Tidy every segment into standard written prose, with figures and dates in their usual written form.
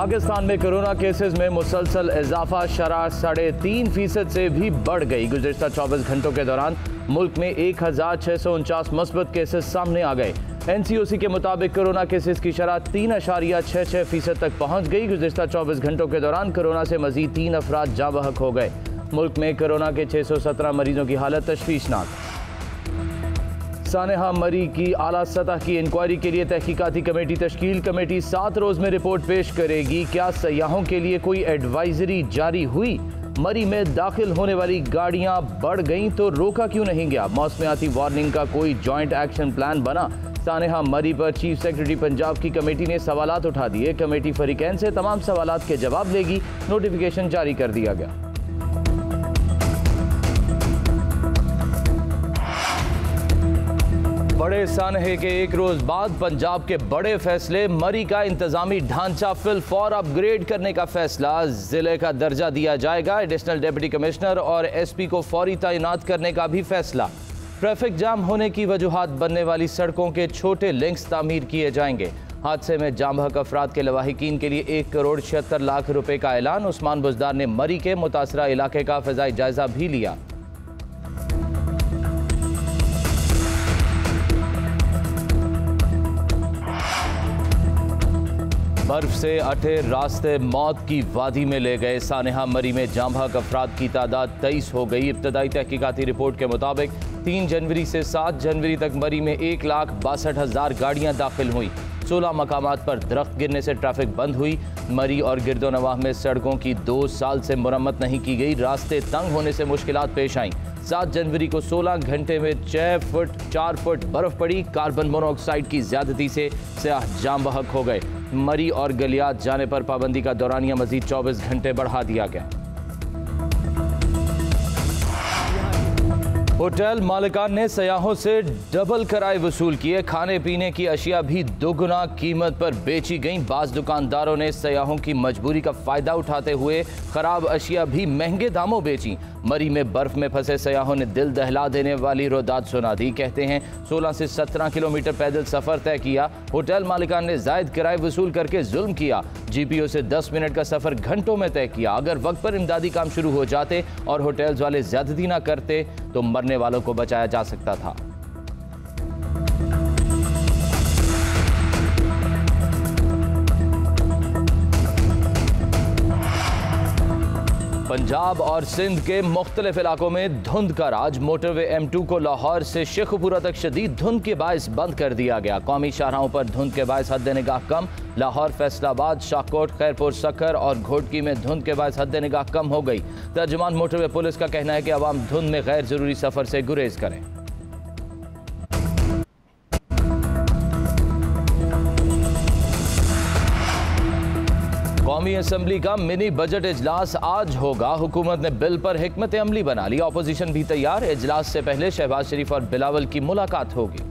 पाकिस्तान में corona cases में मुसलसल इजाफा शरह 3.5% से भी बढ़ गई। गुज़िश्ता 24 घंटों के दौरान मुल्क में 1649 मुस्बत केसेस सामने आ गए। NCOC के मुताबिक कोरोना केसेस की शरह 3.66% तक पहुँच गई। गुज़िश्ता 24 घंटों के दौरान कोरोना से मजीद 3 अफराद जाँ बहक हो गए। मुल्क में कोरोना के 617 मरीजों की हालत तशवीशनाक। सानेहा मरी की आला सतह की इंक्वायरी के लिए तहकीकाती कमेटी तश्कील। कमेटी 7 रोज में रिपोर्ट पेश करेगी। क्या सयाहों के लिए कोई एडवाइजरी जारी हुई? मरी में दाखिल होने वाली गाड़ियां बढ़ गईं तो रोका क्यों नहीं गया? मौसमियाती वार्निंग का कोई जॉइंट एक्शन प्लान बना? सानेहा मरी पर चीफ सेक्रेटरी पंजाब की कमेटी ने सवालात उठा दिए। कमेटी फरीकैन से तमाम सवालात के जवाब लेगी। नोटिफिकेशन जारी कर दिया गया। बड़े सानहे के एक रोज बाद पंजाब के बड़े फैसले। मरी का इंतजामी ढांचा फिलफौर अपग्रेड करने का फैसला। जिले का दर्जा दिया जाएगा। एडिशनल डिप्टी कमिश्नर और SP को फौरी तैनात करने का भी फैसला। ट्रैफिक जाम होने की वजूहात बनने वाली सड़कों के छोटे लिंक्स तामीर किए जाएंगे। हादसे में जाम बहक अफराद के लवाहिकीन के लिए 1,76,00,000 रुपए का ऐलान। उस्मान बुजदार ने मरी के मुतासरा इलाके का फ़िज़ाई जायजा भी लिया। बर्फ से अटे रास्ते मौत की वादी में ले गए। सानेहा मरी में जाँ बहक अफराद की तादाद 23 हो गई। इब्तदाई तहकीकाती रिपोर्ट के मुताबिक 3 जनवरी से 7 जनवरी तक मरी में 1,62,000 गाड़ियां दाखिल हुई। 16 मकामात पर दरख्त गिरने से ट्रैफिक बंद हुई। मरी और गिरदोनवाह में सड़कों की 2 साल से मुरम्मत नहीं की गई। रास्ते तंग होने से मुश्किलात पेश आईं। 7 जनवरी को 16 घंटे में 4 फुट बर्फ पड़ी। कार्बन मोनोऑक्साइड की ज्यादती से सयाह जाम बहक हो गए। मरी और गलियात जाने पर पाबंदी का दौरानिया मजीद 24 घंटे बढ़ा दिया गया। होटल मालिकान ने सयाहों से डबल किराए वसूल किए। खाने पीने की अशिया भी दोगुना कीमत पर बेची गईं। बाज़ दुकानदारों ने सयाहों की मजबूरी का फ़ायदा उठाते हुए ख़राब अशिया भी महंगे दामों बेची। मरी में बर्फ़ में फंसे सयाहों ने दिल दहला देने वाली रोदात सुना दी। कहते हैं 16 से 17 किलोमीटर पैदल सफ़र तय किया। होटल मालिकान ने जायद किराए वसूल करके जुल्म किया। GPO से 10 मिनट का सफ़र घंटों में तय किया। अगर वक्त पर इमदादी काम शुरू हो जाते और होटल्स वाले ज्यादती ना करते तो मरने वालों को बचाया जा सकता था। पंजाब और सिंध के मुख्तलिफ इलाकों में धुंध का राज। मोटरवे M2 को लाहौर से शेखुपुरा तक शदीद धुंध के बायस बंद कर दिया गया। कौमी शाहराहों पर धुंध के बायस हद निगाह कम। लाहौर, फैसलाबाद, शाहकोट, खैरपुर, सक्कर और घोटकी में धुंध के बायस हद निगाह कम हो गई। तर्जुमान मोटरवे पुलिस का कहना है कि अवाम धुंध में गैर जरूरी सफर से गुरेज करें। कौमी असम्बली का मिनी बजट इजलास आज होगा। हुकूमत ने बिल पर हिकमत अमली बना ली। अपोजिशन भी तैयार। इजलास से पहले शहबाज शरीफ और बिलावल की मुलाकात होगी।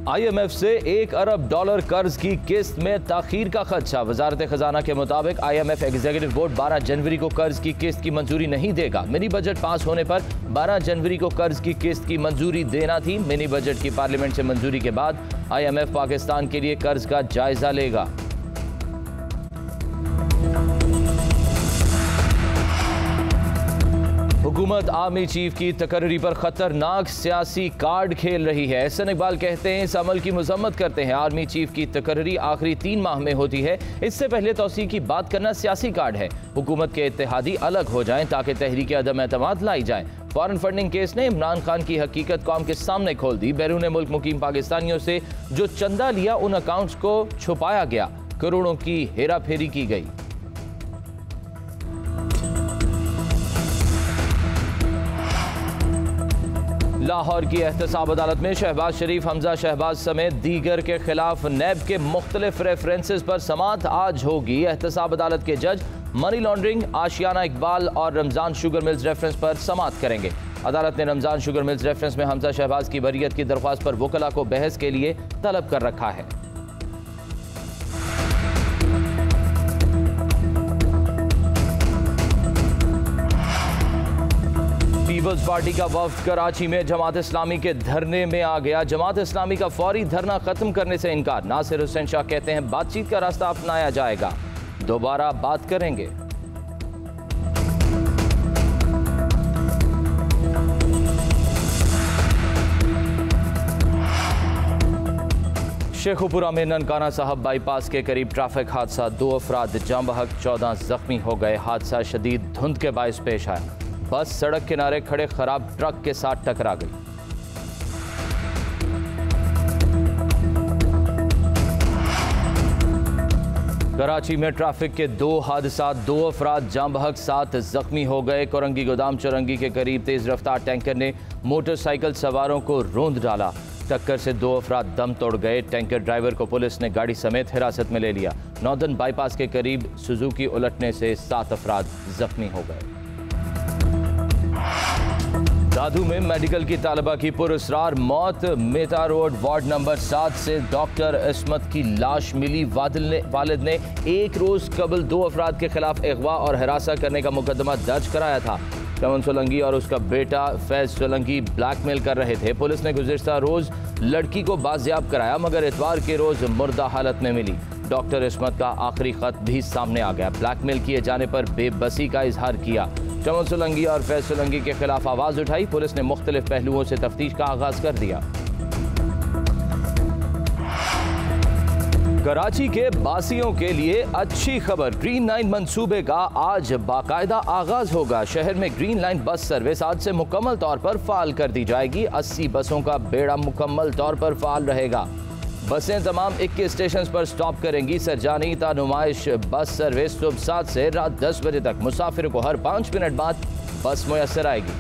IMF से $1 अरब कर्ज की किस्त में ताखीर का खदशा। वजारत खजाना के मुताबिक IMF एग्जीक्यूटिव बोर्ड 12 जनवरी को कर्ज की किस्त की मंजूरी नहीं देगा। मिनी बजट पास होने पर 12 जनवरी को कर्ज की किस्त की मंजूरी देना थी। मिनी बजट की पार्लियामेंट से मंजूरी के बाद IMF पाकिस्तान के लिए कर्ज का जायजा लेगा। हुकूमत आर्मी चीफ की तकर्री पर खतरनाक सियासी कार्ड खेल रही है। एहसन इकबाल कहते हैं इस अमल की मजम्मत करते हैं। आर्मी चीफ की तकर्री आखिरी 3 माह में होती है। इससे पहले तौसीह की बात करना सियासी कार्ड है। हुकूमत के इत्तेहादी अलग हो जाएं ताकि तहरीक अदम एतमाद लाई जाए। फॉरेन फंडिंग केस ने इमरान खान की हकीकत कौम के सामने खोल दी। बैरून मुल्क मुकीम पाकिस्तानियों से जो चंदा लिया उन अकाउंट्स को छुपाया गया। करोड़ों की हेरा फेरी की गई। लाहौर की एहतसाब अदालत में शहबाज शरीफ, हमजा शहबाज समेत दीगर के खिलाफ नैब के मुख्तलिफ रेफरेंसेस पर समाअत आज होगी। एहतसाब अदालत के जज मनी लॉन्ड्रिंग, आशियाना इकबाल और रमजान शुगर मिल्स रेफरेंस पर समाअत करेंगे। अदालत ने रमजान शुगर मिल्स रेफरेंस में हमजा शहबाज की बरियत की दरख्वास्त पर वकला को बहस के लिए तलब कर रखा है। पीपल्स पीपल्स पार्टी का वफ्द कराची में जमात इस्लामी के धरने में आ गया। जमात इस्लामी का फौरी धरना खत्म करने से इनकार। नासिर हुसैन शाह कहते हैं बातचीत का रास्ता अपनाया जाएगा, दोबारा बात करेंगे। शेखुपुरा में ननकाना साहब बाईपास के करीब ट्रैफिक हादसा, 2 अफराद जाँ बहक 14 जख्मी हो गए। हादसा शदीद धुंध के बायस पेश आया। बस सड़क किनारे खड़े खराब ट्रक के साथ टकरा गई। कराची में ट्रैफिक के 2 हादसा, 2 अफराद जाँ बहक 7 जख्मी हो गए। कोरंगी गोदाम चौरंगी के करीब तेज रफ्तार टैंकर ने मोटरसाइकिल सवारों को रोंद डाला। टक्कर से 2 अफराद दम तोड़ गए। टैंकर ड्राइवर को पुलिस ने गाड़ी समेत हिरासत में ले लिया। नॉर्दर्न बाईपास के करीब सुजुकी उलटने से 7 अफराद जख्मी हो गए। दादू में मेडिकल की तालिबा की पुरअसरार मौत। मेटा रोड वार्ड नंबर 7 से डॉक्टर इस्मत की लाश मिली। वालिद ने 1 रोज कबल 2 अफराद के खिलाफ अगवा और हिरासा करने का मुकदमा दर्ज कराया था। चमन सोलंकी और उसका बेटा फैज सोलंकी ब्लैकमेल कर रहे थे। पुलिस ने गुज़िश्ता रोज लड़की को बाजियाब कराया, मगर इतवार के रोज मुर्दा हालत में मिली। डॉक्टर इस्मत का आखिरी खत भी सामने आ गया। ब्लैकमेल किए जाने पर बेबसी का इजहार किया। चमन सोलंकी और फैज सोलंकी के खिलाफ आवाज़ उठाई। पुलिस ने मुख्तलिफ पहलुओं से तफ्तीश का आगाज कर दिया। कराची के बासियों के लिए अच्छी खबर, ग्रीन लाइन मंसूबे का आज बाकायदा आगाज होगा। शहर में ग्रीन लाइन बस सर्विस आज से मुकम्मल तौर पर फाल कर दी जाएगी। 80 बसों का बेड़ा मुकम्मल तौर पर फाल रहेगा। बसें तमाम 21 स्टेशन पर स्टॉप करेंगी। सरजानी ता नुमाइश बस सर्विस सुबह 7 से रात 10 बजे तक मुसाफिरों को हर 5 मिनट बाद बस मुयस्सर आएगी।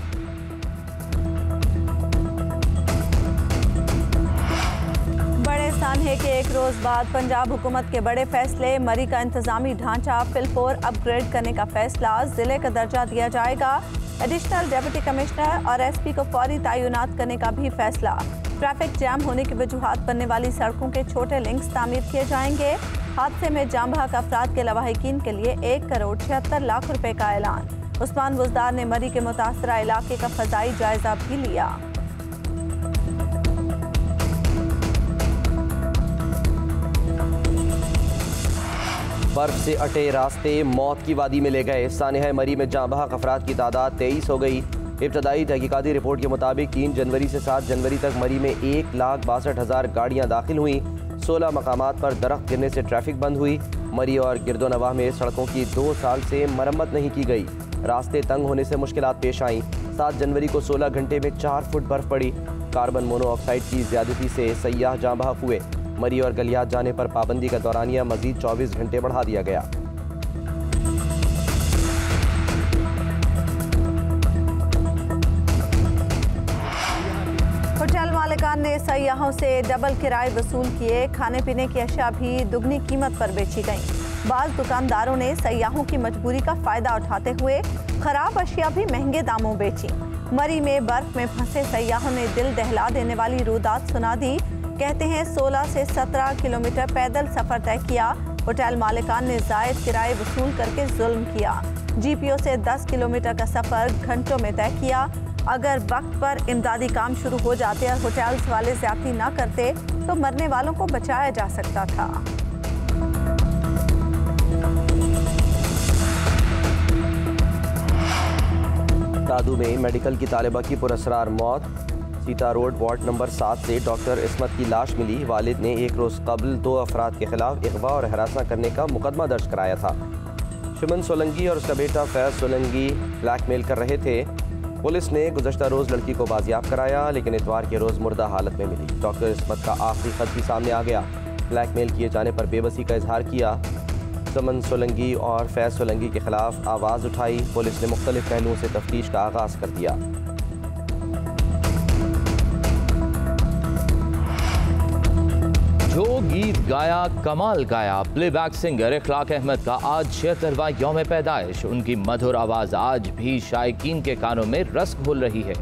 है कि 1 रोज बाद पंजाब हुकूमत के बड़े फैसले। मरी का इंतजामी ढांचा फिलपोर अपग्रेड करने का फैसला, जिले का दर्जा दिया जाएगा। एडिशनल डिप्टी कमिश्नर और एसपी को फौरी तैनात करने का भी फैसला। ट्रैफिक जैम होने की वजूहात बनने वाली सड़कों के छोटे लिंक्स तामीर किए जाएंगे। हादसे में जाँ बहक अफराद के लवाहिकीन के लिए 1 करोड़ 76 लाख रुपए का ऐलान। उस्मान बुज़दार ने मरी के मुतासरा इलाके का फजाई जायजा भी लिया। बर्फ से अटे रास्ते मौत की वादी में ले गए। सानेहा मरी में जाँ बहक अफराद की तादाद 23 हो गई। इब्तदाई तहकीकाती रिपोर्ट के मुताबिक 3 जनवरी से 7 जनवरी तक मरी में 1,62,000 गाड़ियाँ दाखिल हुई। 16 मकामात पर दरख्त गिरने से ट्रैफिक बंद हुई। मरी और गिरदोनवाह में सड़कों की 2 साल से मरम्मत नहीं की गई। रास्ते तंग होने से मुश्किलात पेश आईं। 7 जनवरी को 16 घंटे में 4 फुट बर्फ पड़ी। कार्बन मोनोऑक्साइड की ज्यादती से सयाह जाँ बहक हुए। मरी और गलियात जाने पर पाबंदी का दौरानिया मजीद 24 घंटे बढ़ा दिया गया। होटल मालिकान ने सयाहों से डबल किराए वसूल किए। खाने पीने की अशिया भी दुगनी कीमत पर बेची गईं। बाज़ दुकानदारों ने सयाहों की मजबूरी का फायदा उठाते हुए खराब अशिया भी महंगे दामों बेची। मरी में बर्फ में फंसे सयाहों ने दिल दहला देने वाली रुदात सुना दी। कहते हैं 16 से 17 किलोमीटर पैदल सफर तय किया। होटल मालिकान ने जायद किराए वसूल करके जुल्म किया। जीपीओ से 10 किलोमीटर का सफर घंटों में तय किया। अगर वक्त पर इमदादी काम शुरू हो जाते और होटल्स वाले ज्यादती ना करते तो मरने वालों को बचाया जा सकता था। दादू में मेडिकल की तालिबा की पुरअसरार मौत। सीता रोड वार्ड नंबर 7 से डॉक्टर इस्मत की लाश मिली। वालिद ने 1 रोज कबल 2 अफराद के खिलाफ अगवा और हिरासा करने का मुकदमा दर्ज कराया था। चमन सोलंकी और उसका बेटा फैज सोलंकी ब्लैकमेल कर रहे थे। पुलिस ने गुज़श्ता रोज लड़की को बाजियाब कराया, लेकिन इतवार के रोज मुर्दा हालत में मिली। डॉक्टर इस्मत का आखिरी खत भी सामने आ गया। ब्लैकमेल किए जाने पर बेबसी का इजहार किया। चमन सोलंकी और फैज सोलंकी के खिलाफ आवाज़ उठाई। पुलिस ने मुख्तलिफ पहलुओं से तफ्तीश का आगाज कर दिया। जो गीत गाया कमाल गाया। प्लेबैक सिंगर इखलाक अहमद का आज 76वां यौम पैदाइश। उनकी मधुर आवाज़ आज भी शायकीन के कानों में रस घोल रही है।